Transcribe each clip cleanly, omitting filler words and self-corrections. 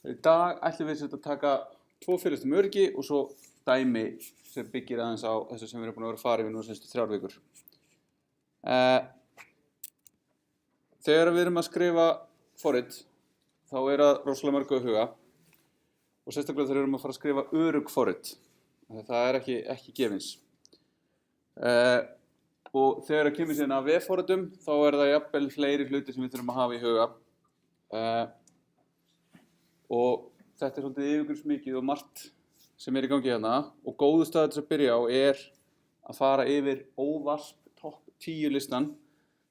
Í dag ætlum við að taka 2 fyrirlestur öryggi og svo dæmi sem byggir aðeins á þessu sem við erum búin að vera að fara yfir nú síðustu 3 vikur. Þegar við erum að skrifa forrit, þá er það rosalega mörgu að huga og sérstaklega þegar við erum að fara að skrifa örugg forrit. Það er ekki gefins. Og þegar það kemur síðan að vefforritum, þá er það jafnvel fleiri hluti sem við þurfum að hafa í huga. Og þetta er svolítið yfirgripsmikið og margt sem er í gangi hérna og góðu staður til að byrja á er að fara yfir óvasp topp 10 listan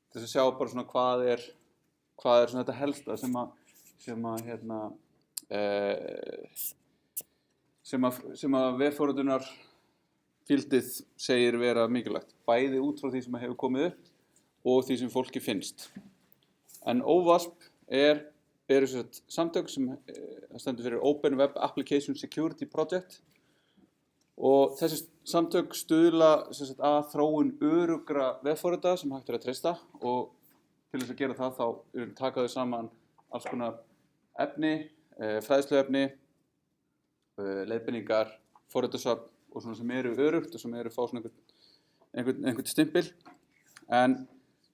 til þess að sjá bara svona hvað er svona þetta helsta sem að vefforritunar fíldið segir vera mikilvægt, bæði út frá því sem hefur komið upp og því sem fólki finnst. En óvasp eru samtök sem stendur fyrir Open Web Application Security Project og þessi samtök stuðla að þróun öruggra vefforrita sem hægt er að treysta og til þess að gera það þá taka þau saman alls konar efni, fræðsluefni, leiðbeiningar, forritasöfn og svona sem eru örugt og sem eru fá svona einhvern stimpil. En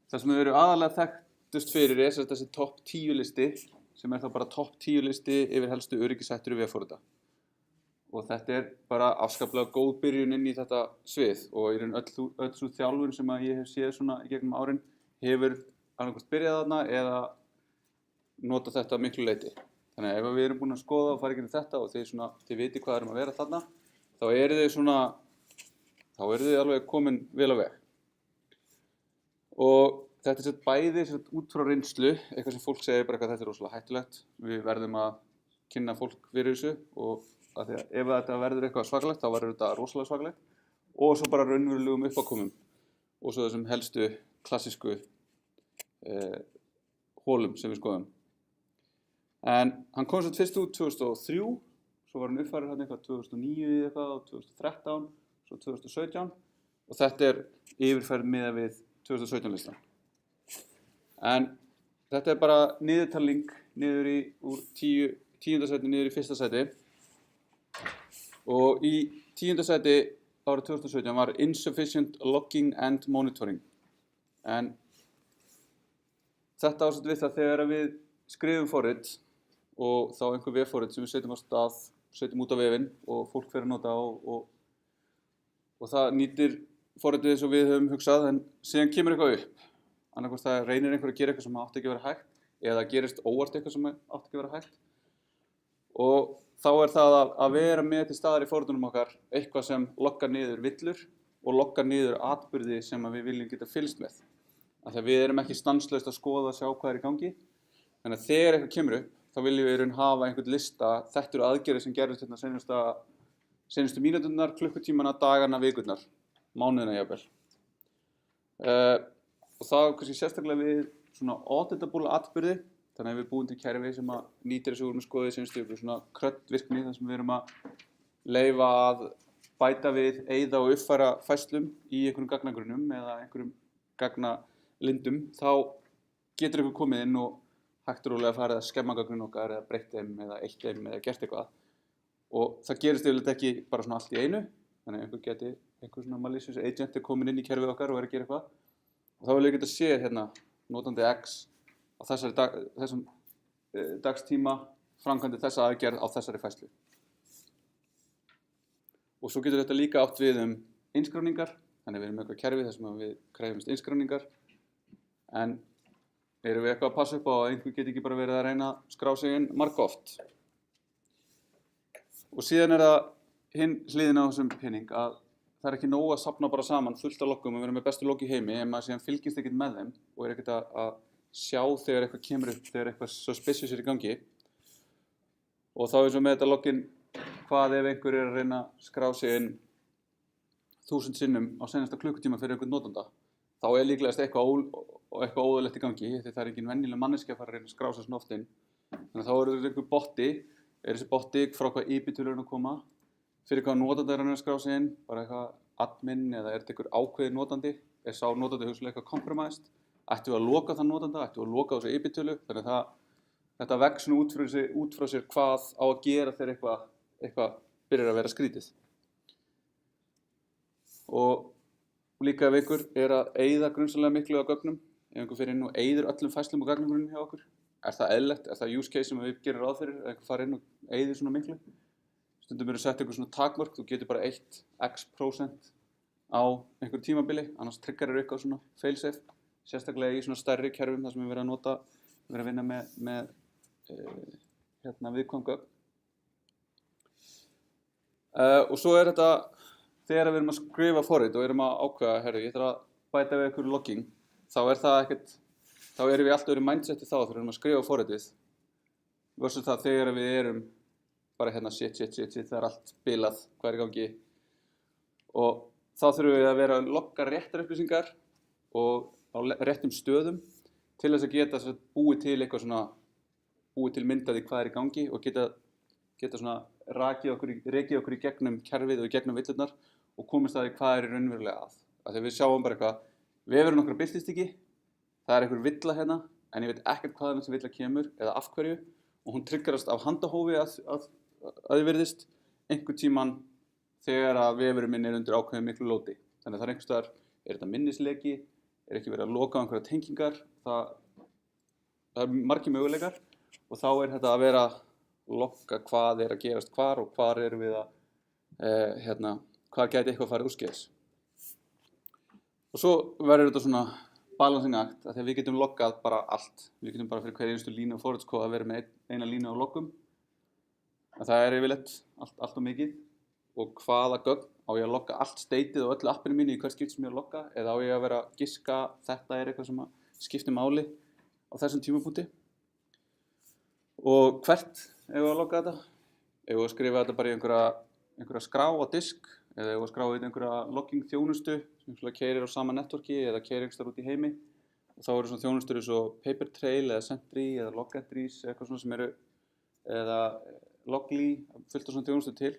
það sem þau eru aðalega þekktust fyrir er þessi topp 10 listi sem þá bara topp 10 listi yfir helstu öryggishættur í vefforrita. Og þetta er bara afskaplega góð byrjun inn í þetta svið og í raun öll sú þjálfun sem að ég hef séð svona í gegnum árin hefur annarkvort byrjað þarna eða nota þetta miklu leyti. Þannig að ef við erum búin að skoða og fara í gegnum þetta og þið viti hvað erum að vera þarna, þá eru þið alveg komin vel á veg. Og þetta er bæði út frá reynslu, eitthvað sem fólk segir bara að þetta er rosalega hættulegt. Við verðum að kynna fólk fyrir þessu og að því að ef þetta verður eitthvað svakalegt, þá verður þetta rosalega svakalegt. Og svo bara raunverulegum uppákomum og svo þessum helstu klassísku hólum sem við skoðum. En hann kom fyrst út 2003, svo var hann uppfærður hann eitthvað 2009 eitthvað og 2013, svo 2017 og þetta er yfirfærð miðað við 2017 listan. En þetta er bara niðurtalning niður úr 10. sæti niður í 1. sæti og í 10. sæti árið 2017 var Insufficient Logging and Monitoring. En þetta ásett við það þegar við skrifum forrit og þá einhver vefforrit sem við setjum á stað, setjum út á vefinn og fólk fer að nota og það nýtir forritið eins og við höfum hugsað en síðan kemur eitthvað upp. Annarkvort það reynir einhver að gera eitthvað sem átti ekki að vera hægt eða gerist óvart eitthvað sem átti ekki að vera hægt. Og þá er það að vera með til staðar í forritunum okkar eitthvað sem loggar niður villur og loggar niður atburði sem við viljum geta fylgst með. Af því að við erum ekki stanslaust að skoða og sjá hvað er í gangi. Þannig að þegar eitthvað kemur upp, þá viljum við hafa einhvern lista, þetta eru aðgerðir sem gerðist seinustu mínúturnar, klukkutímana, dagana, vikurnar, mánuðina jafnvel. Og það kannski sérstaklega við svona auditable atburði, þannig að við búum til kerfi sem að nýtir þessu úr með skoðið seinustu viku, svona kröddvirkni þar sem við erum að leyfa að bæta við, eyða og uppfæra færslum í einhverjum gagnagrunnum eða einhverjum gagnalindum, þá getur einhver komið inn og hægt og rólega farið að skemma gögnun okkar eða breytt þeim eða eytt þeim eða gert eitthvað. Og það gerist yfirleitt ekki bara svona allt í einu, þannig að einhver svona malicious agent komin inn í kerfið okkar og að gera eitthvað. Og þá vil ég geta séð hérna notandi X á þessum dagstíma framkvæmdi þessa aðgerð á þessari færslu. Og svo getur þetta líka átt við innskráningar, þannig við erum með eitthvað kerfi þar sem við krefjumst innskráningar, en erum við eitthvað að passa upp á að einhver geti ekki bara verið að reyna að skrá sig inn margoft. Og síðan er það hinn hliðin á þessum pening að það er ekki nóg að safna bara saman fullt af loggum og vera með bestu logg í heimi ef maður síðan fylgist ekkert með þeim og er ekkert að sjá þegar eitthvað kemur upp, þegar eitthvað suspicious er í gangi. Og þá eins og með þetta loggin, hvað ef einhver er að reyna að skrá sig inn 1000 sinnum á seinasta klukkutíma fyrir einhvern notanda, þá er líklegast eitthvað óðurlegt í gangi því það er engin venjuleg manneskja að fara að reyna að skrá sig svona oft inn. Þannig að þá er einhver botti, þessi botti frá hvað IP-tölur er að koma, fyrir hvað notandi er að skrá sig inn, bara eitthvað admin eða er þetta einhver ákveðin notandi, er sá notandi hugsanlega eitthvað compromised, ættum við að loka þann notanda, ættum við að loka þessu IP-tölu, þannig að þetta vex svona út frá sér hvað á að gera þegar eitthvað byrjar að vera skrítið. Og líka ef einhver að eyða grunsamlega miklu af gögnum, ef einhver fer inn og eyðir öllum færslum og gagnagrunnum hjá okkur, það eðlilegt? Það use case sem við gerum ráð fyrir, ef einhver fari inn og eyðir svona miklu? Stundum sett einhver svona takmörk, þú getur bara 1% á einhverju tímabili, annars triggerir eitthvað svona failsafe, sérstaklega í svona stærri kerfum þar sem við verðum að vinna með viðkvæm gögn. Og svo þetta, þegar við erum að skrifa forrit og erum að ákveða, ég þarf að bæta við einhverju logging, þá það ekkert, þá erum við alltaf verið mindseti þegar við erum að skrifa forritið, versus það þegar við erum bara shit, það allt bilað, hvað í gangi, og þá þurfum við að vera að logga réttar upplýsingar og á réttum stöðum til þess að geta búið til eitthvað svona, búið til myndaði hvað í gangi og geta svona rekið okkur í gegnum kerfið og í gegnum villurnar og komist að því hvað í raunverulega að. Þegar við sjáum bara eitthvað, vefurinn okkar birtist ekki, það einhver villa hérna, en ég veit ekkert hvaðan þessi villa kemur eða af hverju og hún triggerast af handahófi að þið virðist einhvern tíman þegar að vefurinn minn undir ákveðin miklu lóti. Þannig að það einhvers staðar, þetta minnisleki, ekki verið að loka á einhverja tengingar, það margir möguleikar og þá þetta að vera að logga hvað að gerast hvar og hvar erum við að, hvar gæti eitthvað farið úrskeiðis. Og svo verður þetta svona balancing act, að þegar við getum loggað bara allt. Við getum bara fyrir hverja einustu línu á forritskóð að vera með eina línu á loggum. Það yfirleitt allt og mikið. Og hvaða gögn, á ég að logga allt stateið og öllu appinu mínu í hvert skipt sem ég að logga, eða á ég að vera að giska þetta eitthvað sem skiptir máli á þessum tímapunkti. Og hvert ef við að logga þetta? Ef við að skrifa þetta bara í einhverja skrá á disk, eða ef við að skrá í einhverja logging þjónustu sem keyrir á sama networki eða keyrir einhverstaðar út í heimi. Og þá eru svona þjónustur eins og Papertrail eða Sentry eða Logentries eða eitthvað svona sem eru, eða Loggly, fullt af svona þjónustu til.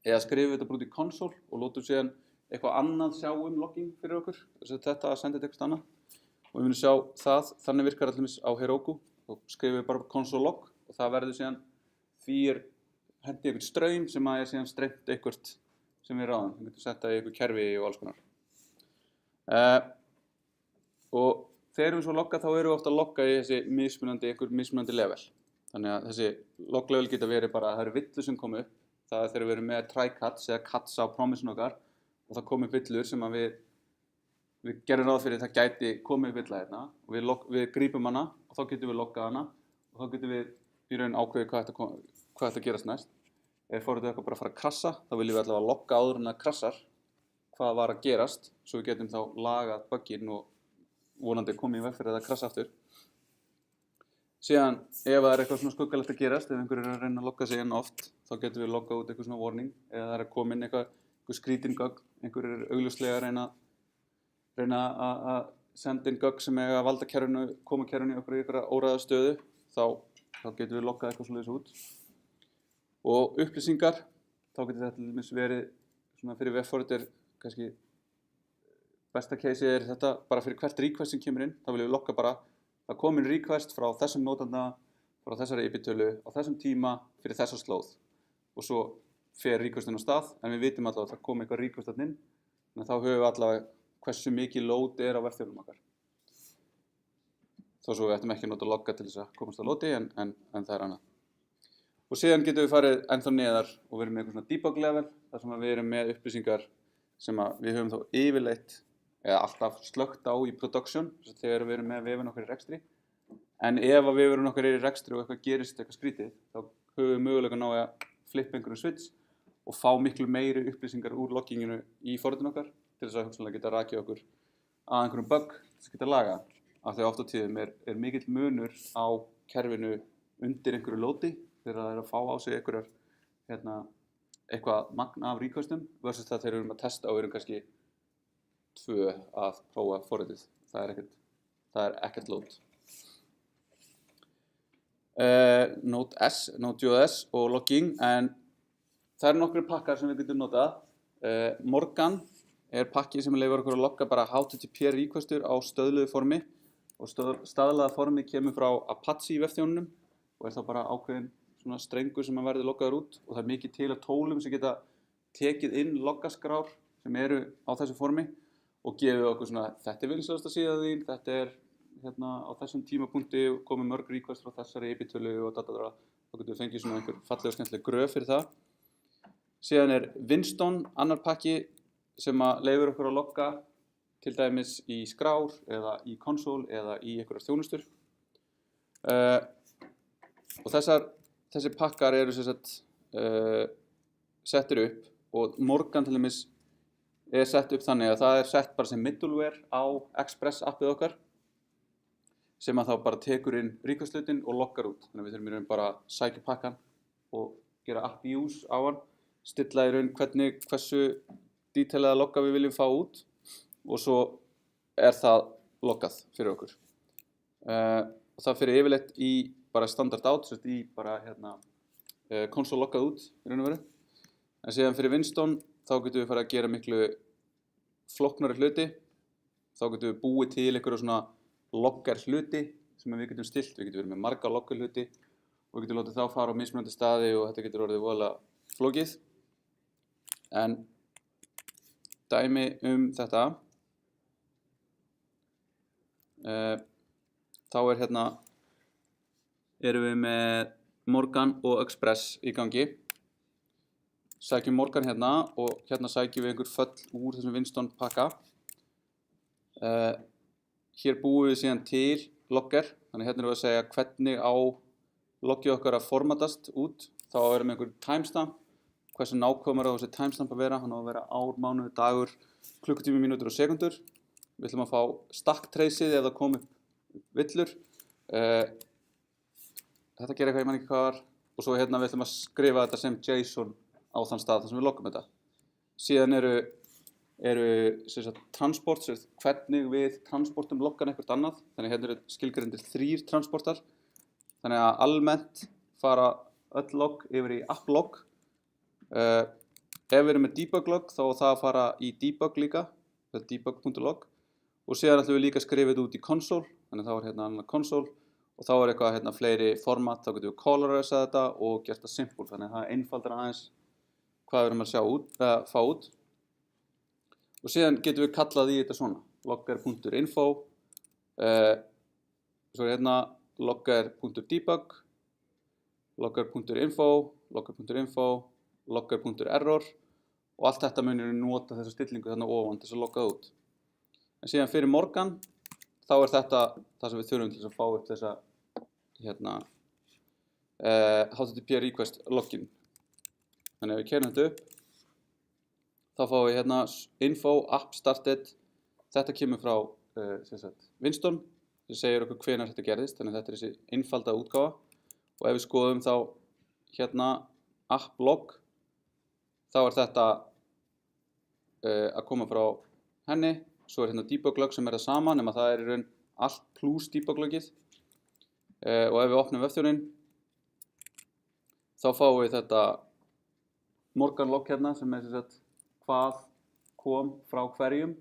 Eða skrifum við þetta bara út í console og látum síðan eitthvað annað sjá logging fyrir okkur. Þess að þetta senda þetta eitthvað annað. Og við munum sjá það, þannig virkar allir á Heroku. Og skrifum við bara console log og það verður síðan því hendi eitthvað straum sem að síðan streymt eitthvað sem við ráðum. Við getum setta í eitthvað kerfi og alls konar. Og þegar við svo logga þá erum við ofta að logga í þessi mismunandi level. Þannig að þessi log level geta verið bara að það eru villur sem komu upp. Það þegar við erum með try-cuts eða cuts á promisin okkar og það komið villur sem að við gerum ráð fyrir það gæti komið villa hérna og við grípum hana og þá getum við loggað hana og þá getum við í raun ákveðið hvað þetta gerast næst. Ef forritið okkar bara að fara að krassa, þá viljum við allavega logga áður en það krassar hvað var að gerast svo við getum þá lagað buginn og vonandi komið í veg fyrir að það krassa aftur. Síðan, ef það eitthvað svona skuggalegt að gerast, ef einhver að reyna að logga sig inn oft, þá getum við loggað út eitthvað svona warning, eða það að koma inn eitthvað skrítin gögn, einhver augljóslega að reyna að senda inn gögn sem eiga að valda kerfinu, koma kerfinu í okkur í einhverja óræða stöðu, þá getum við loggað eitthvað svoleiðis út. Og upplýsingar, þá getur þetta til dæmis verið svona fyrir webforrit kannski besta case þetta bara fyrir hvert request sem kemur inn, þá viljum við logga bara það komin request frá þessum nótanda, frá þessari IP-tölu á þessum tíma fyrir þessa slóð. Og svo fer requestin á stað, en við vitum allavega að það kom eitthvað request inn, en þá höfum við allavega hversu mikið load á vefþjónum okkar. Þó svo við ættum ekki að nota logga til þess að komast á loadi, en það annað. Og síðan getum við farið ennþá neðar og verið með eitthvað svona debug level, þar sem við erum með upplýsingar sem við höfum þá yfirleitt eða alltaf slögt á í production þegar við erum með vefinn okkar í rekstri. En ef að vefurinn okkar í rekstri og eitthvað gerist eitthvað skrítið, þá höfum við mögulega ná að flippa einhverjum switch og fá miklu meiri upplýsingar úr logginginu í forritinu okkar til þess að hugsanlega geta rakið okkur að einhverjum bug til þess að geta laga. Af því oft á tíðum er mikill munur á kerfinu undir einhverju loadi þegar það að fá á sig eitthvað magn af requestum versus það þegar við erum að testa og við erum kannski 2 að prófa forritið. Það er ekkert load. Node.js og logging, en það eru nokkrir pakkar sem við getum notað. Morgan pakki sem leyfir okkur að logga bara HTTP requestur á stöðluðu formi og staðlaða formið kemur frá Apache vefþjónunum og þá bara ákveðin svona strengur sem verður loggaður út og það mikið til af tólum sem geta tekið inn loggaskrár sem eru á þessu formi og gefið okkur svona þetta vinsælasta síða þín, þetta hérna á þessum tímapunkti komið mörg request frá þessari IP-tölu og þá getum við fengið svona einhver falleg og skemmtileg gröf fyrir það. Síðan Winston, annar pakki sem leyfir okkur að logga til dæmis í skrár eða í konsól eða í einhverjar þjónustur. Og þessir pakkar eru sem sagt settir upp og Morgan til dæmis sett upp þannig að það sett bara sem middleware á Express appið okkar sem þá bara tekur inn request-hlutin og loggar út. Þannig að við þurfum í raun bara að sækja pakkan og gera app use á hann, stilla í raun hversu detailada logga við viljum fá út og svo það loggað fyrir okkur. Og það fyrir yfirleitt í bara standard out, í bara console loggað út í raun og veru. En síðan fyrir Winston þá getum við farið að gera miklu flóknari hluti. Þá getum við búið til einhverja svona loggar hluti sem við getum stillt. Við getum verið með marga loggar hluti og við getum látið þá fara á mismunandi staði og þetta getur orðið voðalega flókið. En dæmi þetta þá erum við með Morgan og Express í gangi. Sækjum Morgan og sækjum við einhver föll úr þessum Winston pakka. Hér búum við síðan til logger, þannig erum við að segja hvernig á loggið okkar að formatast út. Þá erum við einhver timestamp, hversu nákvæmur á þessi timestamp að vera, hann á að vera ár, mánuður, dagur, klukkutími, mínútur og sekundur. Við ætlum að fá stack traceið ef það kom upp villur. Þetta gerir eitthvað, ég man ekki hvað var. Og svo við ætlum að skrifa þetta sem JSON á þann stað þar sem við loggum þetta. Síðan eru transport, hvernig við transportum loggan eitthvað annað. Þannig eru skilgreindir 3 transportar. Þannig að almennt fara öll logg yfir í app log. Ef við erum með debug log þá það að fara í debug líka, debug.log. Og síðan ætlum við líka að skrifa þetta út í console. Þannig þá annar console. Og þá eitthvað fleiri format, þá getum við colorizað þetta og gert það simple. Þannig að það einfaldar aðeins hvað við erum að fá út. Og síðan getum við kallað í þetta svona. Logger.info. Svo logger.debug. Logger.info. Logger.info. Logger.error. Og allt þetta munir við nota þessa stillingu þarna ofan til að logga út. En síðan fyrir Morgan, þá þetta það sem við þurfum til að fá upp þessa HTTP request login. Þannig ef við keyrum þetta upp, þá fáum við info app started. Þetta kemur frá Winston, sem segir okkur hvenær þetta gerðist, þannig þetta þessi einfalda útgáfa. Og ef við skoðum þá app log, þá þetta að koma frá henni. Svo debug log sem það sama, nema það í raun allt plus debug logið. Og ef við opnum vefþjónin, þá fáum við þetta Morgan log sem hvað kom frá hverjum,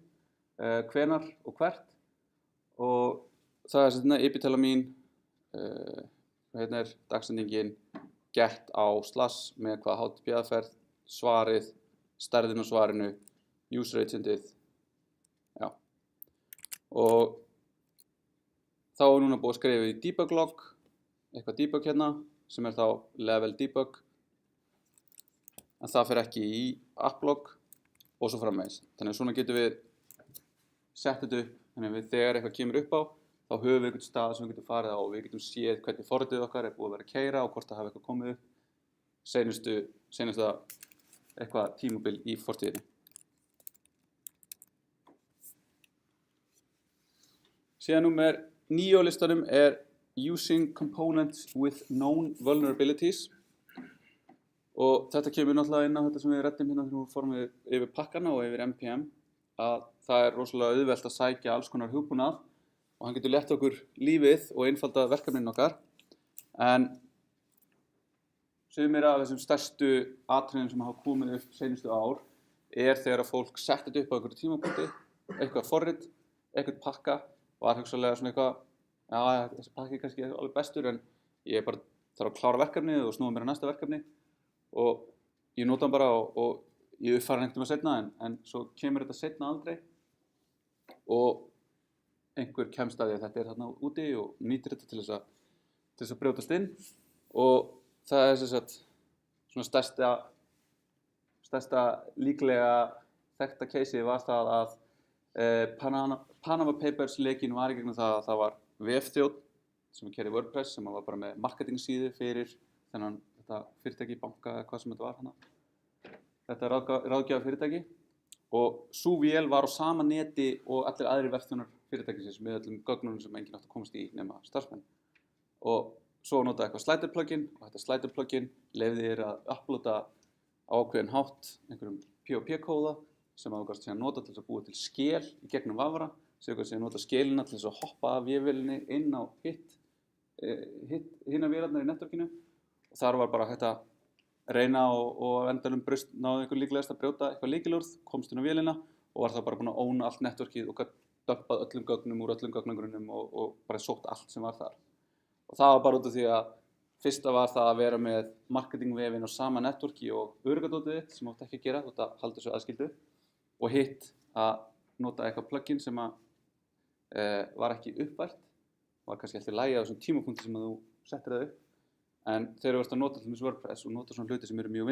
hvenar og hvert. Og það IP-tala mín, dagsendingin, get á slash með hvað HTTP aðferð, svarið, stærðin á svarinu, user agentið. Já. Og þá núna búið að skrifa í debug log, eitthvað debug sem þá level debug. En það fer ekki í app log og svo framvegis. Þannig að svona getum við sett þetta upp, þannig að þegar eitthvað kemur upp á, þá höfum við einhvern stað sem við getum farið á og við getum séð hvernig forritið okkar búið að vera að keyra og hvort það hafi eitthvað komið upp. Seinustu eitthvað tímabil í fortíðinni. Síðan númer 9 á listanum Using Components with Known Vulnerabilities. Og þetta kemur náttúrulega inn á þetta sem við ræddum þegar við fórum yfir pakkana og yfir NPM. Að það rosalega auðvelt að sækja alls konar hugbúnað og hann getur létt okkur lífið og einfalda verkefnin okkar. En sumir af þessum stærstu atriðum sem hafa komið upp seinustu ár þegar að fólk setti þetta upp á einhverju tímapunkti, eitthvað forrit, eitthvað pakka, var hugsanlega svona eitthvað já, þessi pakki er kannski alveg bestur en ég bara þarf að klára verkefnið og snúa mér á næsta verkefni og ég nota hann bara og ég uppfæra hann einhvern veginn seinna en svo kemur þetta seinna aldrei og einhver kemst að því að þetta er þarna úti og nýtir þetta til þess að brjótast inn og það er sem sagt svona stærsta líklega þekkta caseið var það að Panama Papers lekinn var í gegnum það að það var vefþjónn sem keyrði WordPress sem var bara með marketingsíðu fyrir þetta fyrirtæki, banka eða hvað sem þetta var hana. Þetta ráðgjafa fyrirtæki og sú vél var á sama neti og allir aðrir vefþjónar fyrirtækisins með öllum gögnunum sem enginn átti að komast í nema starfsmenn. Og svo notaði eitthvað slider plugin og þetta slider plugin leyfði þér að uploada á ákveðinn hátt einhverjum POP-kóða sem þú gast síðan nota til þess að búa til skel í gegnum vafra, sem þú gast síðan nota skelina til þess að hoppa af vefvélinni inn á hina vélarnar í networkinu og þar var bara hægt að reyna og endanum náði einhver líklegast að brjóta eitthvað lykilorð, komst inn á vélina og var það bara búin að óna allt networkið og gat dumpað öllum gögnum úr öllum gagnagrunnum og bara sótt allt sem var þar. Og það var bara út af því að fyrsta var það að vera með marketingvefin á sama networki og öryggadótið þitt sem átti ekki að gera, þú átti að halda þessu aðskildu og hitt að nota eitthvað plugin sem var ekki uppfært, var kannski alltaf í lagi á þessum tímapunkti sem að þú settir það upp en þegar þú ert að nota til dæmis WordPress og nota svona hluti sem eru mjög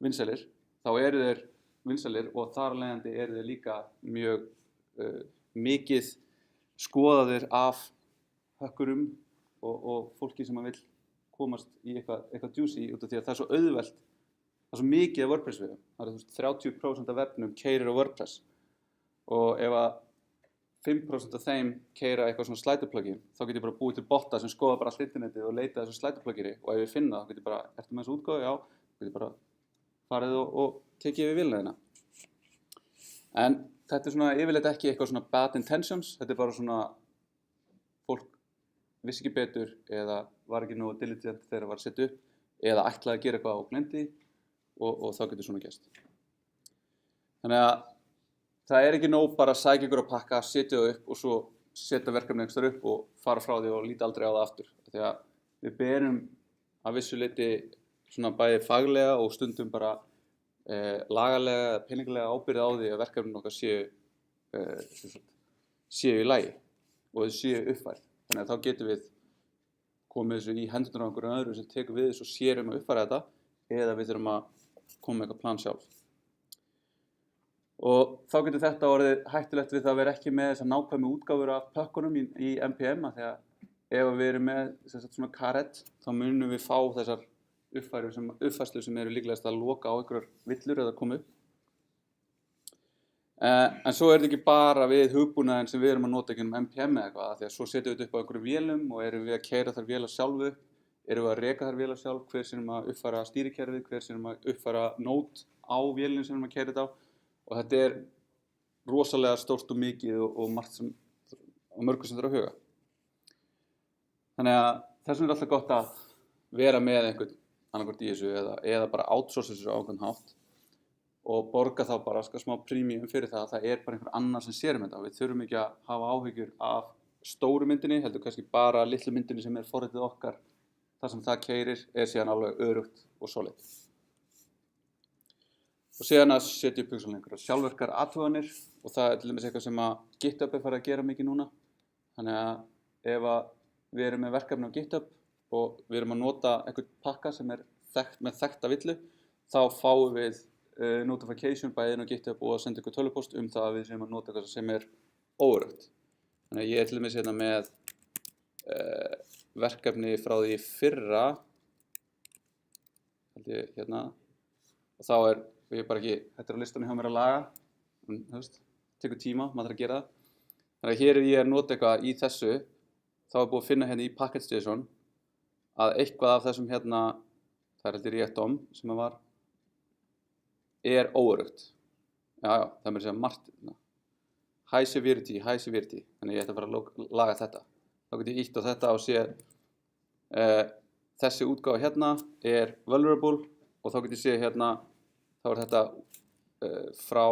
vinsælir þá eru þeir vinsælir og þar af leiðandi eru þeir líka mjög mikið skoðaðir af hökkurum og fólki sem vill komast í eitthvað juicy út af því að það er svo auðvelt, það er svo mikið af WordPress-vefum. Það er 30% af vefnum keyrir á WordPress og ef að 5% af þeim keyra eitthvað svona slider plugin þá get ég bara búið til botta sem skoða bara allt internetið og leita þessu slider plugini og ef ég finna það, þá get ég bara, ertu með þessu útgáfu? Já, þá get ég bara farið og tekið yfir vélina þína. En þetta er svona yfirleitt ekki eitthvað svona bad intentions, þetta er bara svona fólk vissi ekki betur eða var ekki nógu diligent þegar það var að setja upp eða ætlaði að gera eitthvað og gleymdi og þá getur svona gerst. Þannig að það er ekki nóg bara að sækja ykkur á pakka, setja það upp og svo setja verkefni einhvers þar upp og fara frá því og líta aldrei á það aftur. Því að við berum að vissu leyti svona bæði faglega og stundum bara lagalega eða peningalega ábyrgð á því að verkefnin okkar séu í lagi og þau séu uppfærð. Þannig að þá getum við komið þessu í hendurnar á einhverjum öðru sem tekur við þessu og sér að uppfæra þetta eða við þurfum að koma með eitthvað plan sjálf. Og þá getur þetta orðið hættulegt við það að vera ekki með þessar nákvæmu útgáfur af pökkunum í NPM af því að ef við erum með svona karet þá munum við fá þessar uppfærslur sem eru líklegast að loka á einhverjar villur eða koma upp. En svo er þetta ekki bara við hugbúnaðinn sem við erum að nota gegnum NPM eða eitthvað því að svo setjum við þetta upp á einhverjum vélum og erum við að keyra þær vélar sjálfu, erum við að reka þær vélar sjálf, hver sem að uppfæra stýrikerfið, hver sem að uppfæra nót á vélinu sem við erum að keyra þetta á og þetta er rosalega stórt og mikið og margt og mörgu sem þarf að huga. Þannig að þessum er alltaf gott að vera með einhvern annarkvort í þessu eða bara outsource þessu á einhvern hátt og borga þá bara smá premium fyrir það að það er bara einhver annar sem sér þetta. Við þurfum ekki að hafa áhyggjur af stóru myndinni, heldur kannski bara litlu myndinni sem er forritið okkar. Það sem það keyrir er síðan alveg öruggt og solid. Og síðan að setja upp einhverjar sjálfvirkar athuganir og það er til dæmis eitthvað sem að GitHub er farið að gera mikið núna. Þannig að ef að við erum með verkefni á GitHub og við erum að nota einhvern pakka sem er með þekkta villu, þá fáum við notification bæði inn á GitHub og að senda ykkur tölvupóst það að við séum að nota eitthvað sem er óöruggt. Þannig að ég er til dæmis hérna með verkefni frá því fyrra, held ég hérna, og þá ég bara ekki, þetta er á listanum hjá mér að laga, þú veist, tekur tíma, maður þarf að gera það. Þannig að hér ég að nota eitthvað í þessu, þá búið að finna hérna í package.json að eitthvað af þessum hérna, það er heldur rétt sem að var, óöruggt. Já, það er að segja margt. High severity. Þannig ég ætla að fara að laga þetta. Þá get ég ítt á þetta og sé þessi útgáfa hérna er vulnerable og þá get ég sé hérna, þá er þetta frá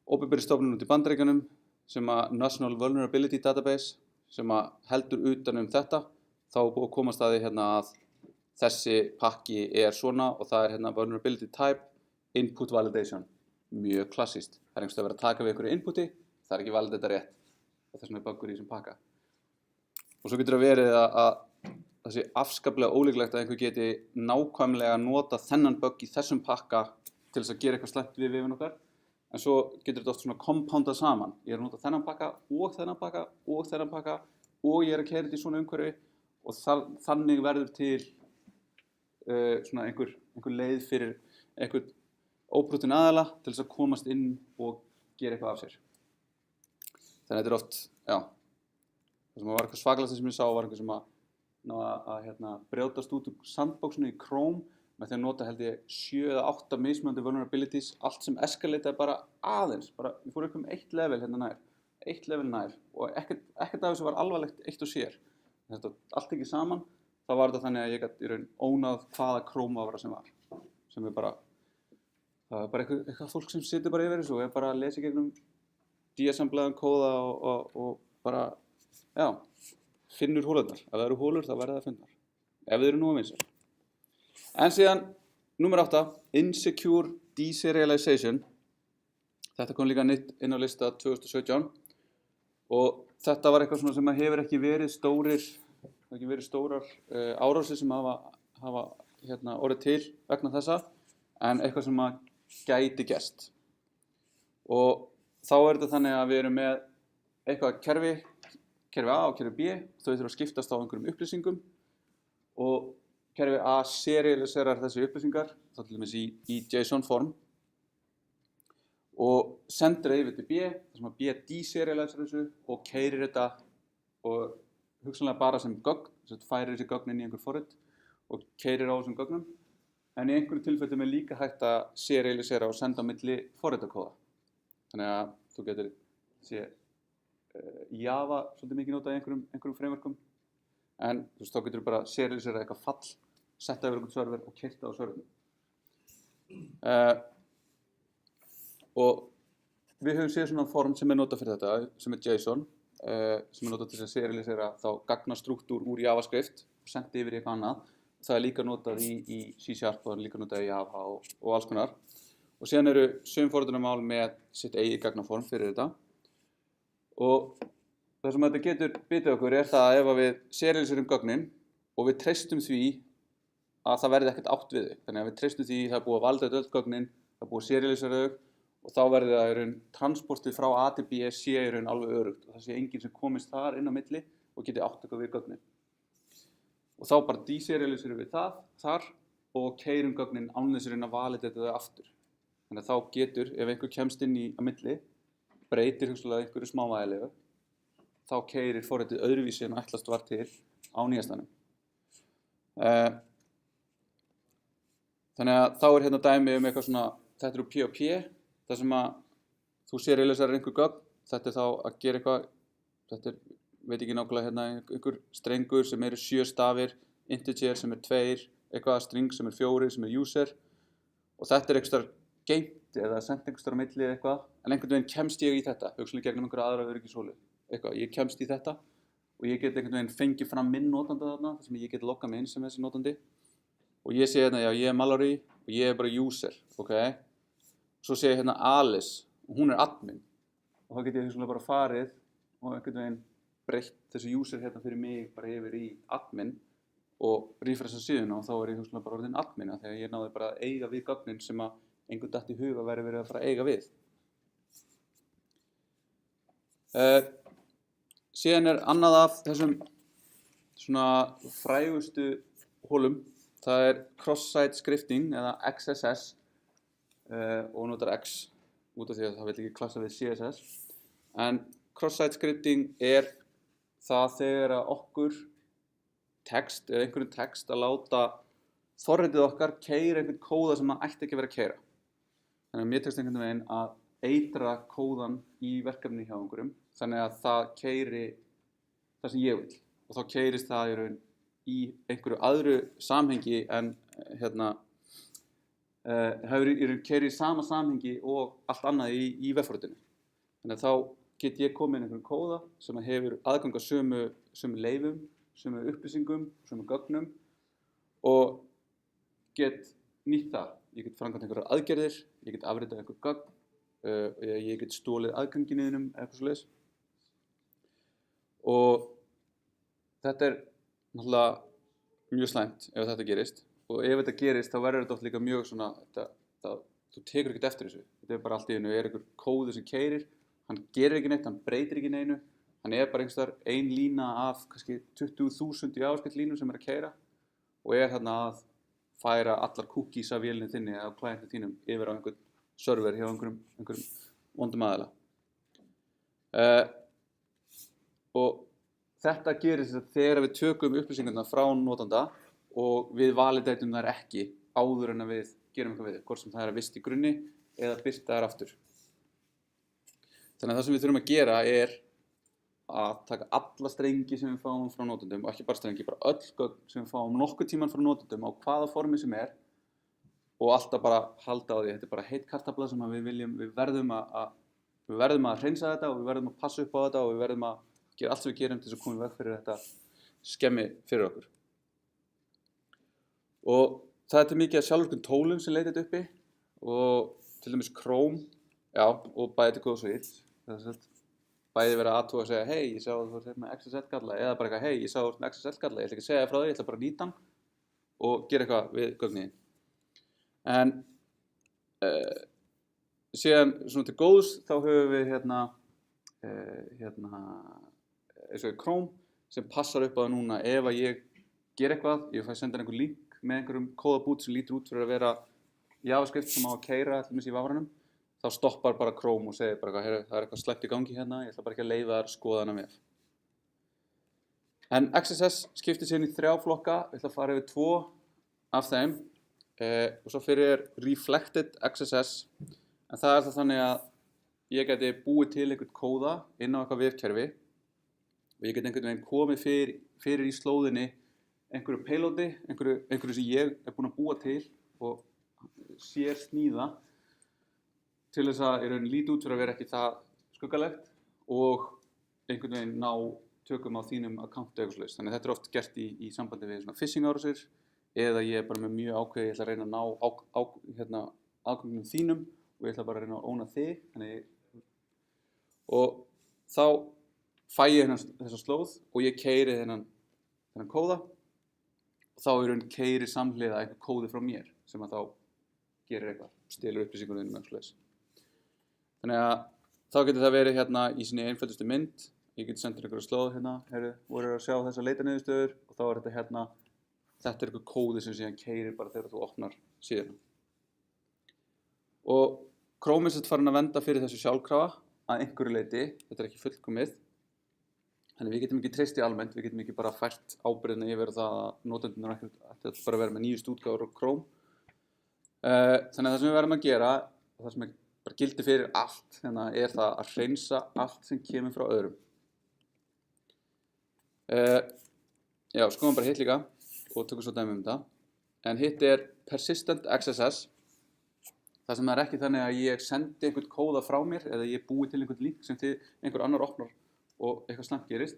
opinberri stofnun út í Bandaríkjunum sem að National Vulnerability Database sem að heldur utan þetta, þá er búið að komast að því hérna að þessi pakki svona og það hérna vulnerability type, input validation, mjög klassískt. Það einhvers veginn að vera að taka við einhverju inputi, það ekki validata rétt og þess vegna buggur í þessum pakka. Og svo getur það verið að það sé afskaplega ólíklegt að einhver geti nákvæmlega nota þennan bugg í þessum pakka til þess að gera eitthvað slæmt við vefinn okkar. En svo getur þetta oft svona compoundað saman. Ég að nota þennan pakka og þennan pakka og þennan pakka og ég að keyra þetta í svona umhverfi og þannig verður til svona einhver leið fyrir einhvern óbrotinn aðila til þess að komast inn og gera eitthvað af sér. Þannig að þetta oft, það sem var eitthvað svakalasta sem ég sá var einhver sem að brjótast út úr sandboxinu í Chrome með því að nota held ég 7 eða 8 mismunandi vulnerabilities, allt sem eskalataði bara aðeins, við fórum upp eitt level hérna nær, eitt level nær og ekkert af þessu var alvarlegt eitt og sér. Þetta allt ekki saman, þá var þetta þannig að ég gat í raun ónað hvaða Chrome var sem var, sem bara, það bara eitthvað fólk sem situr bara yfir þessu og bara að lesa gegnum deassemblaðan kóða og bara, finnur hólurnar. Ef það eru hólur þá verða það fundnar, ef þið eru nú að vinsæl. En síðan, númer 8, Insecure Deserialization. Þetta kom líka nýtt inn á lista 2017 og þetta var eitthvað svona sem hefur ekki verið stórar árásir sem hafa orðið til vegna þessa, en eitthvað sem gæti gerst. Og þá þetta þannig að við erum með eitthvað kerfi A og kerfi B, þau þurfa að skiptast á einhverjum upplýsingum og kerfi A serialiserar þessi upplýsingar, þá til dæmis í JSON form og sendir það yfir til B, þar sem að B deserialiserar þessu og keyrir þetta og hugsanlega bara sem gögn, þess að færir þessi gögn inn í einhver forrit og keyrir á þessum gögnum, en í einhverju tilfellum líka hægt að serialisera og senda á milli forritakóða. Þannig að þú getur Java svolítið mikið notað í einhverjum frameworkum, en þú veist, þá getur þú bara serialisera eitthvað fall, setta yfir einhvern server og keyrt það á serverinu. Og við höfum séð svona form sem notað fyrir þetta, sem JSON, sem notað til að serialisera þá gagnastruktúr úr JavaScript og senda yfir í eitthvað annað. Það líka notað í C# og líka notað í Java og alls konar. Og síðan eru sum forritunarmál með sitt eigið gagnaform fyrir þetta. Og það sem þetta getur bitið okkur það að ef við serialiserum gögnin og við treystum því að það verði ekkert átt við þau. Þannig að við treystum því það búið að valda öll gögnin, það búið að serialisera þau og þá verði það í raun transportið frá A til B sé í raun alveg örugt og það sé enginn sem komist þar inn á milli og geti átt eitthvað við gögnin. Og þá bara deserialiserum við þar og keyrum gögnin án þess að validata þau aftur. Þannig að þá getur, ef einhver kemst inn á milli, breytir hugsanlega einhverju smávægilegu, þá keyrir forritið öðruvísi en ætlast var til á nýjastanum. Þannig að þá hérna dæmi eitthvað svona, þetta eru P&P, það sem að þú serialiserar einhver gögn, þetta þá að gera eitthvað, þetta veit ekki nákvæmlega hérna einhver strengur sem eru 7 stafir, integer sem 2, eitthvað string sem 4 sem user og þetta einhverstaðar geymt eða sendt einhverstaðar á milli eitthvað, en einhvern veginn kemst ég í þetta, hugsanlega gegnum einhverja aðra öryggishólu, eitthvað, ég kemst í þetta og ég get einhvern veginn fengið fram minn notanda þarna, þar sem ég get loggað mig inn sem þessi notandi og ég sé hérna, já, ég Mallory og ég bara user, ok? Svo sé ég hérna Alice og hún admin og þá get ég hugsanlega bara farið og einhvern veginn breytt þessi user hérna fyrir mig bara yfir í admin og refresha síðuna og þá ég hugsanlega bara orðinn admin þegar ég náði bara að eiga við gögnin sem að einhvern datt í huga væri verið að fara að eiga við. Síðan annað af þessum svona frægustu hólum, það cross-site scripting eða XSS og notar X út af því að það vil ekki klassa við CSS. En cross-site scripting það þegar að okkur text eða einhverjum text að láta forritið okkar keyra einhvern kóða sem það ætti ekki að vera að keyra. Þannig að mér tekst einhvern veginn að eitra kóðan í verkefni hjá einhverjum þannig að það keyri það sem ég vil og þá keyrist það í raun í einhverju aðru samhengi en hefur í raun keyrið í sama samhengi og allt annað í vefforritinu. Þannig að þá get ég komið inn einhverjum kóða sem hefur aðgang að sömu leyfum, sömu upplýsingum, sömu gögnum og get nýtt það. Ég get framkvæmt einhverjar aðgerðir, ég get afritað einhver gögn, ég get stolið aðganginn þínum eða eitthvað svoleiðis. Og þetta er náttúrulega mjög slæmt ef þetta gerist. Og ef þetta gerist þá verður þetta oft líka mjög svona, þú tekur ekkert eftir þessu. Þetta er bara allt í einu, einhver kóði sem keyrir, hann gerir ekki neitt, hann breytir ekki neinu, hann er bara einhvers staðar ein lína af kannski 20.000 JavaScript línum sem að keyra og þarna að færa allar cookies af vélinni þinni eða klientinu þínum yfir á einhvern server hjá einhverjum vondum aðila. Og þetta gerist þegar við tökum upplýsingarna frá notanda og við validatum þær ekki áður en að við gerum eitthvað við þau, hvort sem það að vist í grunni eða birta þær aftur. Þannig að það sem við þurfum að gera er að taka alla strengi sem við fáum frá notendum, og ekki bara strengi, bara öll gögn sem við fáum nokkuð tíman frá notendum á hvaða formi sem er og alltaf bara halda á því. Þetta er bara heitt kartafla sem við verðum að hreinsa þetta og við verðum að passa upp á þetta og við verðum að gera allt sem við gerum til þess að koma í veg fyrir þetta skemmi fyrir okkur. Og það er mikið af sjálfvirkum tólum sem leita þetta uppi og til dæmis Chrome, já, og bæði til góðs og ills. Bæði verið að athuga að segja, hei, ég sá að þú ert með XSL-galla, eða bara eitthvað, hei, ég sá að þú ert með XSL-galla, ég ætla ekki að segja frá því, ég ætla bara að nýta hann og gera eitthvað við gögnin. En síðan svona til góðs þá höfum við eins og Chrome sem passar upp á það núna ef að ég ger eitthvað, ég fæ senda einhver link með einhverjum kóðabút sem lítur út fyrir að vera JavaScript sem á að keyra til dæmis í vafranum, þá stoppar bara Chrome og segir bara, það er eitthvað slæmt í gangi hérna, ég ætla bara ekki að leyfa þær að skoða hana með. En XSS skiptir sér í 3 flokka, ég ætla að fara yfir 2 af þeim og svo fyrir Reflected XSS, en það er það þannig að ég geti búið til einhvern kóða inn á eitthvað vefkerfi og ég geti einhvern veginn komið fyrir í slóðinni einhverju payloadi, einhverju sem ég er búinn að búa til og sér sníða til þess að í rauninni líti út fyrir að vera ekki það skuggalegt og einhvern veginn ná tökum á þínum account eitthvað svoleiðis. Þannig að þetta er oft gert í sambandi við svona phishing árásir eða ég er bara með mjög ákveðið, ég ætla að reyna að ná aðganginum þínum og ég ætla bara að reyna að óna þig. Og þá fæ ég þessa slóð og ég keyri þennan kóða og þá í rauninni keyri samhliða einhver kóði frá mér sem að þá gerir eitthvað, stelur upplýsingunum þínum eitthvað svoleiðis. Þannig að þá getur það verið hérna í sinni einföldustu mynd. Ég geti sendir einhverja slóð hérna, voru að sjá þessa leitaniðurstöður og þá er þetta hérna, þetta er einhver kóði sem síðan keyrir bara þegar þú opnar síðuna. Og Chrome er farin að venda fyrir þessu sjálfkrafa að einhverju leiti, þetta er ekki fullkomið. Þannig við getum ekki treyst í almennt, við getum ekki bara fært ábyrgðina yfir það að notendur ættu bara að vera með nýjustu útgáfur á Chrome. Þannig að það sem við verðum að gera, og það sem bara gildi fyrir allt, er það að hreinsa allt sem kemur frá öðrum. Já, skoðum bara hitt líka og tökum svo dæmi þetta. En hitt er Persistent XSS. Það sem er ekki þannig að ég sendi einhvern kóða frá mér eða ég búi til einhvern link sem einhver annar opnar og eitthvað slæmt gerist.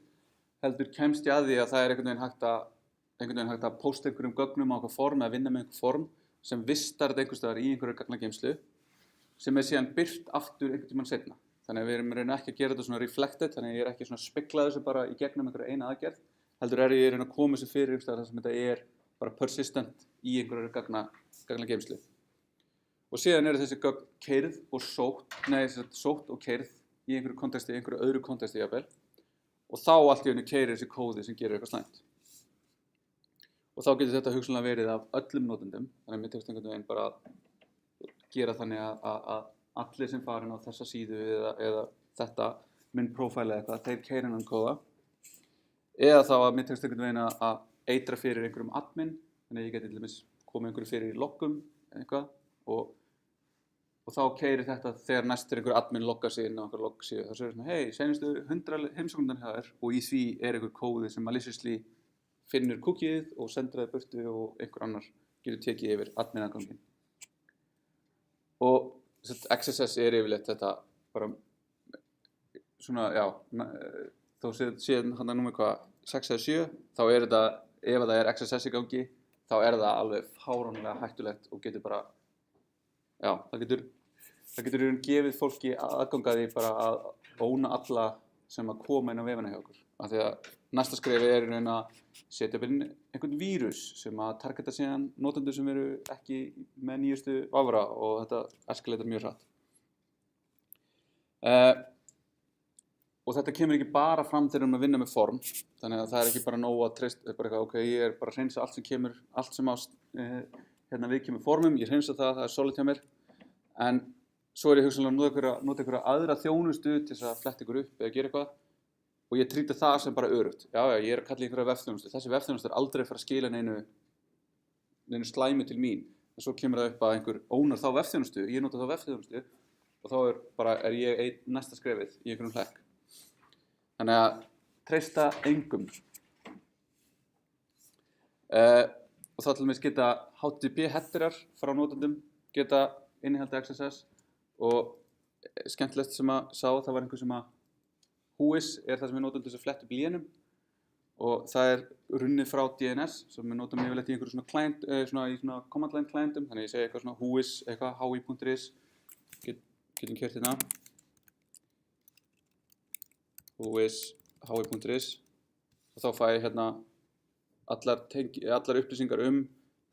Heldur kemst ég að því að það er einhvern veginn hægt að posta einhverjum gögnum á eitthvað form eða vinna með einhver form sem vistar þetta einhvers staðar í einhverju gagnageymslu sem er síðan birt aftur einhvern tímann seinna. Þannig að við erum reyna ekki að gera þetta svona reflected, þannig að ég er ekki svona að spegla þessu bara í gegnum einhverja eina aðgerð, heldur er ég reyna að koma þessu fyrir einhvers staðar þar sem þetta er bara persistent í einhverju gagnageymslu. Og síðan eru þessi gögn keyrð og sótt og keyrð í einhverju kontexti, einhverju öðru kontexti jafnvel, og þá allt í einu keyrir þessi kóði sem gerir eitthvað slæmt. Og þá getur þetta hugsanlega verið af öllum notendum, þannig að mér tekst einhvern veginn bara að gera þannig að allir sem farin á þessa síðu eða þetta minn profile eða eitthvað, þeir keyra þennan kóða. Eða þá að mér tekst einhvern veginn að eitra fyrir einhverjum admin, þannig að ég geti til dæmis komið einhverju fyrir í loggum eitthvað og þá keyrir þetta þegar næst einhver admin loggar sig inn á einhver loggsíðu. Þá segir svona, hei, senustu 100 heimsóknirnar hjá þér og í því er einhver kóði sem maliciously finnur cookieið og sendir það í burtu og einhver annar getur tekið yfir admin-aðganginn. Og XSS er yfirleitt þetta bara svona, já, þó séð hann númer hvað, 6 eða 7, þá er þetta, ef það er XSS í gangi, þá er það alveg fáránlega hættulegt og getur bara, já, það getur í raun gefið fólki aðgang að því bara að óna alla sem að koma inn á vefina hjá okkur. Af því að næsta skrefi er í raun að setja upp inn einhvern vírus sem að targeta síðan notendur sem eru ekki með nýjustu vafra og þetta eskaletar mjög hratt. Og þetta kemur ekki bara fram þegar við erum að vinna með form, þannig að það er ekki bara nóg að treysta, bara eitthvað, ok, ég er bara að hreinsa allt sem kemur, allt sem á hérna við kemur formum, ég hreinsa það er solid hjá mér, en svo er ég hugsanlega að nota einhverja aðra þjónustu til þess að fletta ykkur upp eða gera eitthvað og ég trýta það sem bara örugt. Já, ég er að kalla í einhverja vefþjónustu, þessi vefþjónustu er aldrei að fara að skila neinu slæmi til mín, en svo kemur það upp að einhver ónar þá vefþjónustu, ég nota þá vefþjónustu og þá er ég næsta skrefið í einhverjum hlekk. Þannig að treysta engum. Og þá til dæmis geta HTTP headerar frá notendum geta innihaldi XSS og skemmtilegt sem að sá, það var einhver sem að Whois er það sem við notum til þess að fletta upp lénum og það er runnið frá DNS sem við notum yfirleitt í einhverju svona client, í svona command line clientum, þannig ég segi eitthvað svona Whois, eitthvað hi.is, getum kert hérna Whois, hi.is og þá fæ ég hérna allar upplýsingar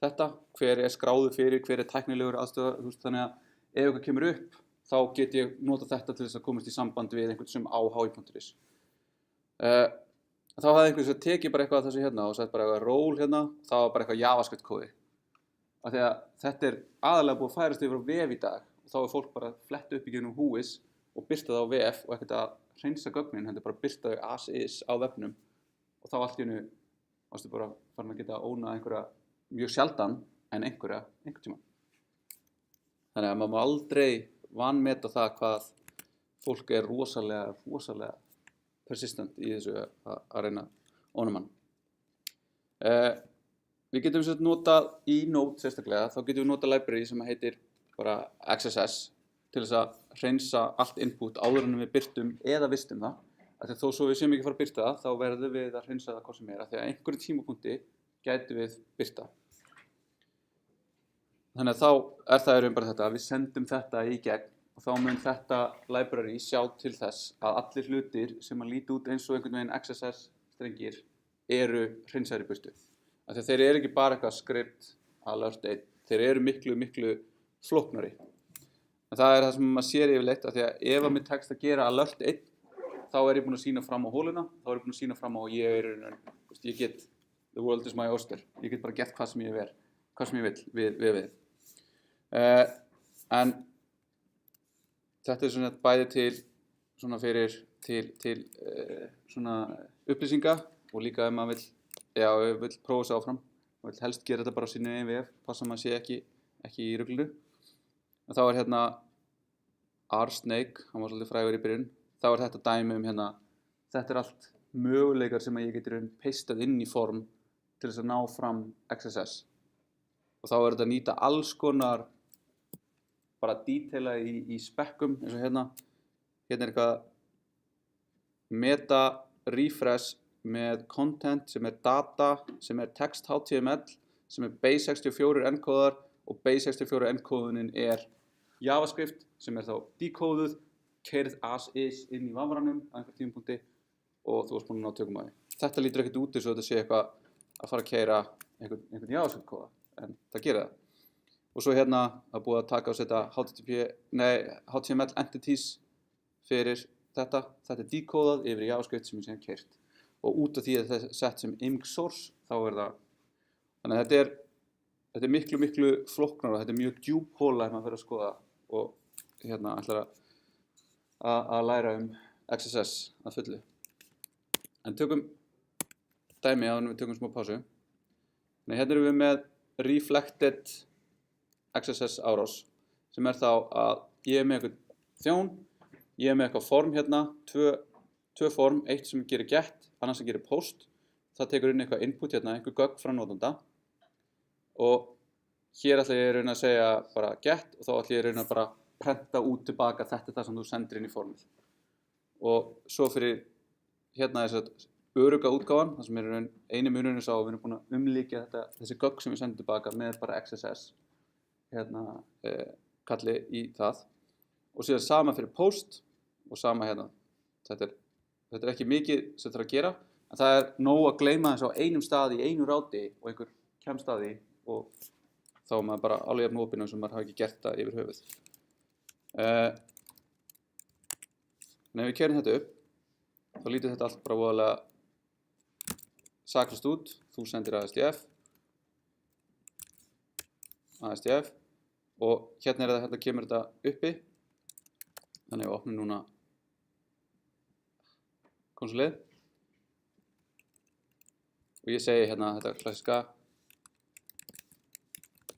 þetta, hver er skráður fyrir, hver er tæknilegur aðstöðar, þannig að ef eitthvað kemur upp, þá get ég nota þetta til þess að komast í samband við einhvern sem á hi.is. Þá hafði einhvern sem tekið bara eitthvað af þessu hérna og sett bara eitthvað ról hérna, það var bara eitthvað JavaScript kóði. Af því að þetta er aðalega búið að færast yfir á vef í dag og þá er fólk bara að fletta upp í gegnum Whois og birta það á vef og ekkert að hreinsa gögnin, heldur bara að birta þau as is á vefnum og þá allt í einu varstu bara farin að geta óna einhverja mjög sjaldan en einhvern tíma. Þannig að maður má aldrei vanmeta það hvað fólk er rosalega persistent í þessu að reyna óna mann. Við getum notað í Node sérstaklega, þá getum við notað library sem heitir bara XSS til þess að hreinsa allt input áður en við birtum eða vistum það. Af því þó svo við séum ekki fara að birta það, þá verðum við að hreinsa það hvað sem er, af því að einhverjum tímapunkti gætum við birta. Þannig að þá er það í raun bara þetta að við sendum þetta í gegn og þá mun þetta library sjá til þess að allir hlutir sem að líti út eins og einhvern veginn XSS strengir eru hreinsaðir í burtu. Af því að þeir eru ekki bara eitthvað script alert 1, þeir eru miklu flóknari. En það er það sem maður sér yfirleitt, af því að ef að mér tekst að gera alert 1, þá er ég búinn að sýna fram á hóluna, þá er ég búinn að sýna fram á ég get, the world is my oyster, ég get bara gert hvað sem ég vil við. En þetta er svona bæði til svona fyrir til svona upplýsinga og líka ef maður vill prófa sig áfram og vill helst gera þetta bara á sínu eigin vef, passa maður sé ekki í ruglinu. En þá er hérna R-Snake, hann var svolítið frægur í byrjun, þá er þetta dæmi hérna, þetta er allt möguleikar sem ég get peistað inn í form til þess að ná fram XSS. Og þá er þetta að nýta alls konar bara detaila í spekkum eins og hérna er eitthvað meta refresh með content sem er data, sem er text HTML, sem er base64 encodar og base64 encodinin er JavaScript sem er þá decoded, keyrð as is inn í vafranum á einhver tímapunkti og þú varst búinn að ná tökum á því. Þetta lítur ekkert út eins og þetta sé eitthvað að fara að keyra einhvern JavaScript kóða, en það gerir það. Og svo hérna að búið að taka og setja HTML entities fyrir þetta er decodað yfir í JavaScript sem er síðan keyrt. Og út af því að það er sett sem img source, þá er það. Þannig að þetta er miklu flóknar og þetta er mjög djúp hóla ef maður fyrir að skoða og hérna ætlar að læra XSS að fullu. En tökum dæmi áður en við tökum smá pásu. Þannig hérna erum við með reflected XSS árás sem er þá að ég er með eitthvað þjón, ég er með eitthvað form hérna, tvö form, eitt sem gerir get, annars sem gerir post. Það tekur inn eitthvað input hérna, einhver gögn frá notanda og hér ætla ég að reyna að segja bara get og þá ætla ég að reyna bara að prenta út tilbaka þetta er það sem þú sendir inn í formið. og svo fyrir hérna þess örugga útgáfan, það sem eini munurinn sá, við erum búin að umlíkja þessi gögn sem við sendum tilbaka með bara XSS kalli í það, og síðan sama fyrir post og sama hérna. Þetta er ekki mikið sem þarf að gera, en það er nóg að gleyma þess á einum stað í einu ráti og einhver kemst að því, og þá er maður bara alveg jafn opinn sem maður hafi ekki gert það yfir höfuð. En ef við keyrum þetta upp, þá lítur þetta allt bara voðalega saklaust út. Þú sendir ASDF, og hérna kemur þetta uppi. Þannig að við opnum núna konsolið og ég segi hérna þetta klassiska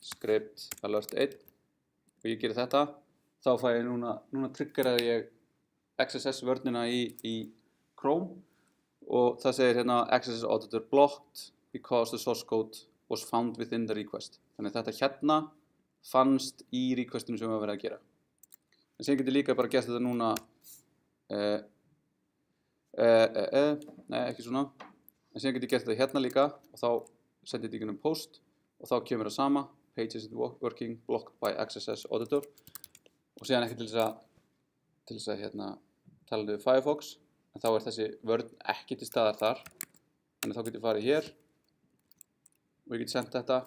script alert 1 og ég gerir þetta, þá fæ ég núna triggeraði ég XSS vörnina í Chrome og það segir hérna XSS auditor blocked because the source code was found within the request. Þannig að þetta hérna fannst í requestinu sem við varum að gera. En sem getur líka bara gert þetta núna nei, ekki svona. En sem getur gert þetta hérna líka og þá sendir þetta í gegnum post og þá kemur það sama, pages is working blocked by XSS auditor, og síðan ekki til þess að hérna tala við Firefox, en þá er þessi vörn ekki til staðar þar. Þannig þá getur ég farið hér og ég get sendt þetta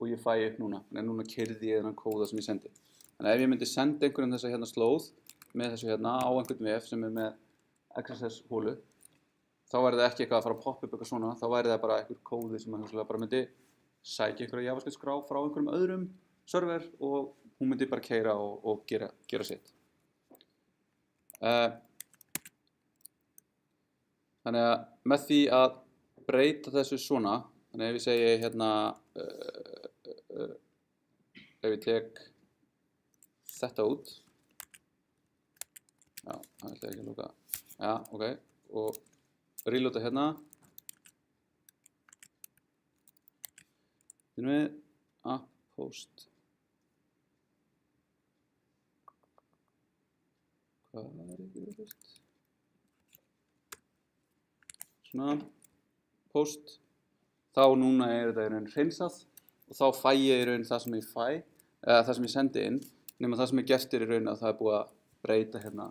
og ég fæ upp núna. Þannig að núna keyrði ég þennan kóða sem ég sendi. Þannig að ef ég myndi senda einhverjum þessa hérna slóð með þessu hérna á einhvern vef sem er með XSS hólu, þá væri það ekki eitthvað að fara að poppa upp eitthvað svona, þá væri það bara einhver kóði sem maður bara myndi sækja einhverja JavaScript skrá frá einhverjum öðrum server og hún myndi bara keyra og gera sitt. Þannig að með því að breyta þessu svona, þannig að ef ég segi hérna, ef ég tek þetta út, já, það ætla ég ekki að lúka, já, ok, og reloada hérna, þinn við, app, post, hvað er ekki verið? Svona, post, þá núna er þetta í raun hreinsað og þá fæ ég í raun það sem ég fæ, eða það sem ég sendi inn, nema það sem ég gert í raun að það er búið að breyta hérna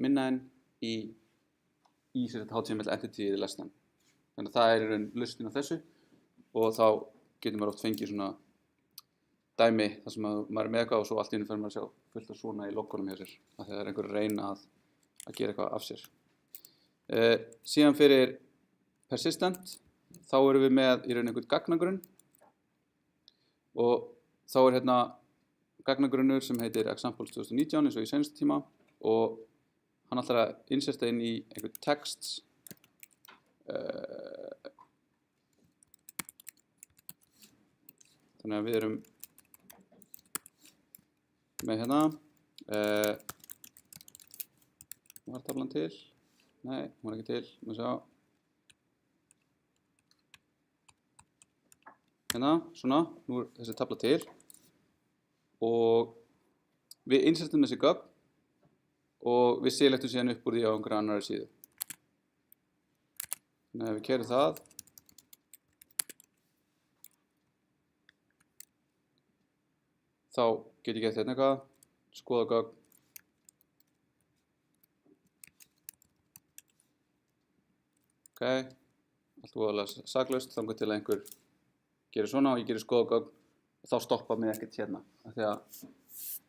minna enn í HTML entity lesnan. Þannig að það er í raun lausnin á þessu og þá getur maður oft fengið svona dæmi þar sem maður er með eitthvað og svo allt í einu fer maður að sjá fullt af svona í logonum hjá sér af því það er einhver að reyna að gera eitthvað af sér. Síðan fyrir persistent þá erum við með í raun einhvern gagnagrunn og þá er hérna gagnagrunnur sem heitir examples 2019 eins og í seinasta tíma og hann ætlar að inserta inn í einhvern text þannig að við erum með hérna var taflan til? Nei, hún var ekki til, maður sjá hérna, svona, nú er þessi tafla til og við insertum þessi gögn og við selectum síðan upp úr því á einhverja annari síðu. Þannig að ef við keyrum það þá get ég gert hérna eitthvað, skoða gögn ok, allt voðalega saklaust þangað til að einhver gerir svona og ég gerir skoða gögn og þá stoppar mig ekkert hérna af því að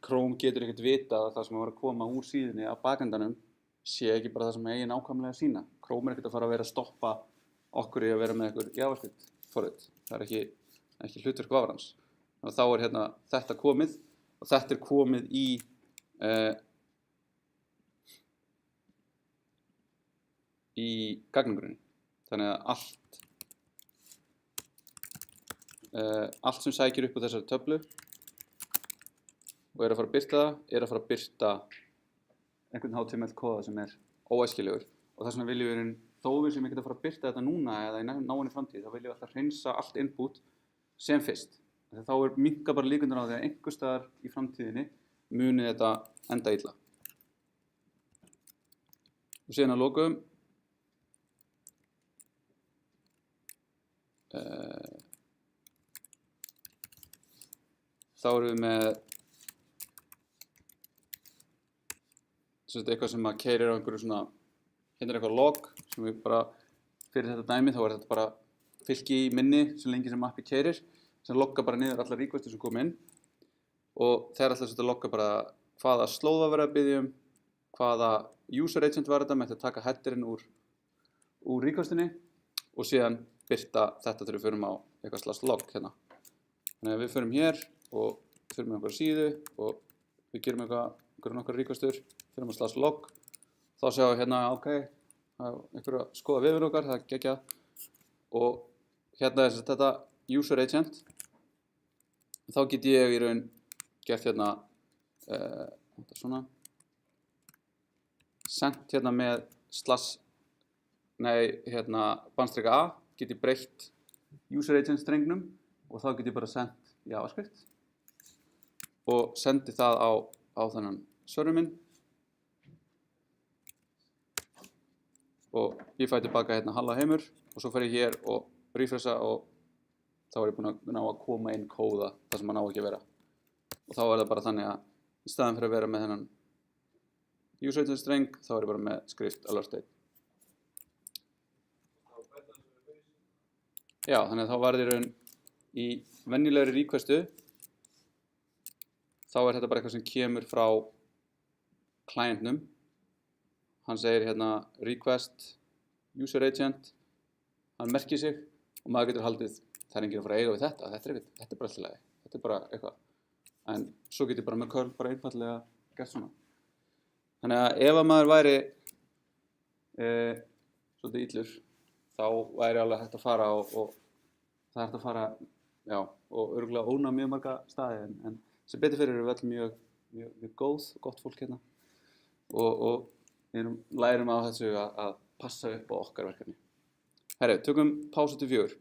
Chrome getur ekkert vita að það sem var að koma úr síðunni af bakendanum sé ekki bara það sem eigi nákvæmlega að sína. Chrome er ekkert að fara að vera að stoppa okkur í að vera með einhver JavaScript forrit. Það er ekki hlutverk vafrans. Þannig að þá er hérna þetta komið og þetta er komið í gagnagrunni. Þannig að allt sem sækir upp á þessari töflu og er að fara að birta það, er að fara að birta einhvern HTML kóða sem er óæskilegur og þess vegna viljum við þó við sem ekki að fara að birta þetta núna eða í náinni framtíð, þá viljum við alltaf hreinsa allt input sem fyrst. Þá minnka bara líkurnar á því að einhvers staðar í framtíðinni muni þetta enda illa. og síðan að lokum þá erum við með eitthvað sem að keyrir á einhverju svona, hérna er eitthvað log sem við bara, fyrir þetta dæmi þá er þetta bara fylki í minni sem lengi sem appi keyrir, sem logga bara niður allar requestir sem kom inn og þeir alltaf að logga bara hvaða slóða verið að biðja hvaða user agent var þetta með að taka headerinn úr requestinni og síðan birta þetta þegar við förum á eitthvað /log hérna. Þannig að við förum hér og förum með einhverja síðu og við gerum einhverja requestur, förum á /log, þá sjáum við hérna, ok, einhverju að skoða vefinn okkar, það er geggjað og hérna er þetta user agent, þá get ég í raun gert hérna, svona, sendt hérna með bandstrika A, get ég breytt user agent strengnum og þá get ég bara sendt JavaScript og sendi það á þennan server minn og ég fæ tilbaka hérna halla heimur og svo fer ég hér og refresha og þá er ég búinn að ná að koma inn kóða það sem hann á ekki að vera og þá er það bara þannig að í staðan fyrir að vera með þennan user agent streng þá er ég bara með script alert state. Já, þannig að þá var þér í venjulegri requestu þá er þetta bara eitthvað sem kemur frá clientnum. Hann segir hérna request user agent, hann merkir sig og maður getur haldið það er enginn að fara að eiga við þetta er bara alltaf lagi, þetta er bara eitthvað. En svo getur bara með curl bara einfallega gert svona. Þannig að ef að maður væri svolítið illur þá væri alveg hægt að fara og það er hægt að fara, já, og örugglega óna mjög marga staði en sem betur fyrir erum við öll mjög gott fólk hérna og við lærum á þessu að passa upp á okkar verkefni. Herru, tökum pásu til 4.